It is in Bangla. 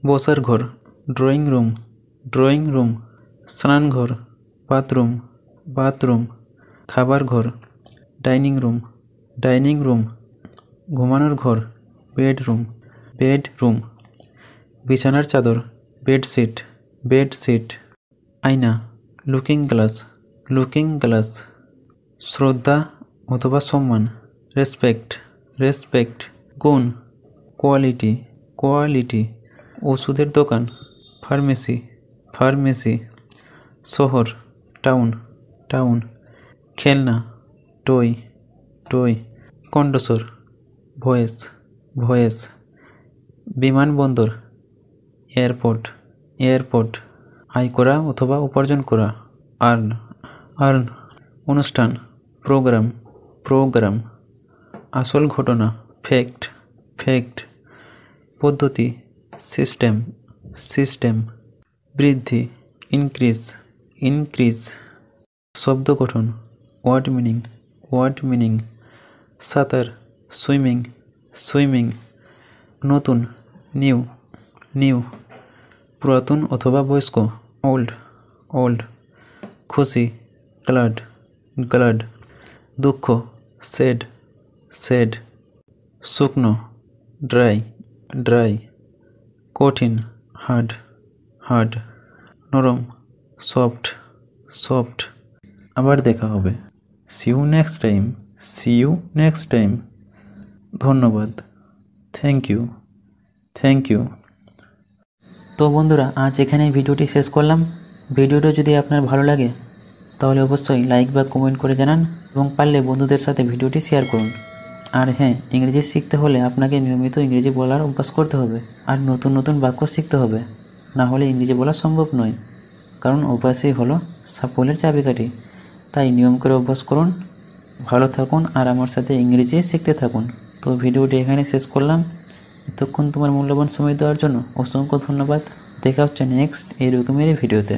বসার ঘর, ড্রয়িং রুম, ড্রয়িং রুম। স্নানঘর, বাথরুম, বাথরুম। খাবার ঘর, ডাইনিং রুম, ডাইনিং রুম। ঘুমানোর ঘর, বেডরুম, বেডরুম। বিছানার চাদর, বেডশিট, বেডশিট। আয়না, লুকিং গ্লাস, লুকিং গ্লাস। শ্রদ্ধা অথবা সম্মান, রেসপেক্ট, রেসপেক্ট। গুণ, কোয়ালিটি, কোয়ালিটি। ওষুধের দোকান, ফার্মেসি, ফার্মেসি। শহর, টাউন, টাউন। খেলনা, টয়, টয়। কণ্ঠস্বর, ভয়েস, ভয়েস। বিমানবন্দর, এয়ারপোর্ট, এয়ারপোর্ট। আয় করা অথবা উপার্জন করা, আর্ন, আর্ন। অনুষ্ঠান, প্রোগ্রাম, প্রোগ্রাম। আসল ঘটনা, ফ্যাক্ট, ফ্যাক্ট। পদ্ধতি, সিস্টেম, সিস্টেম। বৃদ্ধি, ইনক্রিজ, ইনক্রিজ। শব্দ গঠন, ওয়ার্ড মিনিং, ওয়ার্ড মিনিং। সাঁতার, সুইমিং, সুইমিং। নতুন, নিউ, নিউ। পুরাতন অথবা বয়স্ক, ওল্ড, ওল্ড। খুশি, গ্লাড, গ্লাড। দুঃখ, স্যাড, স্যাড। শুকনো, ড্রাই, ড্রাই। কঠিন, হার্ড, হার্ড। নরম, সফট, সফট। আবার দেখা হবে। See you next time, see you next time. ধন্যবাদ, থ্যাংক ইউ, থ্যাংক ইউ। তো বন্ধুরা, আজ এখানেই ভিডিওটি শেষ করলাম। ভিডিওটা যদি আপনার ভালো লাগে তাহলে অবশ্যই লাইক বা কমেন্ট করে জানান এবং পারলে বন্ধুদের সাথে ভিডিওটি শেয়ার করুন। আর হ্যাঁ, ইংরেজি শিখতে হলে আপনাকে নিয়মিত ইংরেজি বলার অভ্যাস করতে হবে আর নতুন নতুন বাক্য শিখতে হবে, না হলে ইংরেজি বলা সম্ভব নয়। কারণ অভ্যাসই হলো সাফল্যের চাবিকাঠি। তাই নিয়ম করে অভ্যাস করুন। ভালো থাকুন আর আমার সাথে ইংরেজি শিখতে থাকুন। তো ভিডিওটি এখানে শেষ করলাম। এতক্ষণ তোমার মূল্যবান সময় দেওয়ার জন্য অসংখ্য ধন্যবাদ। দেখা হচ্ছে নেক্সট এরকমেরই ভিডিওতে।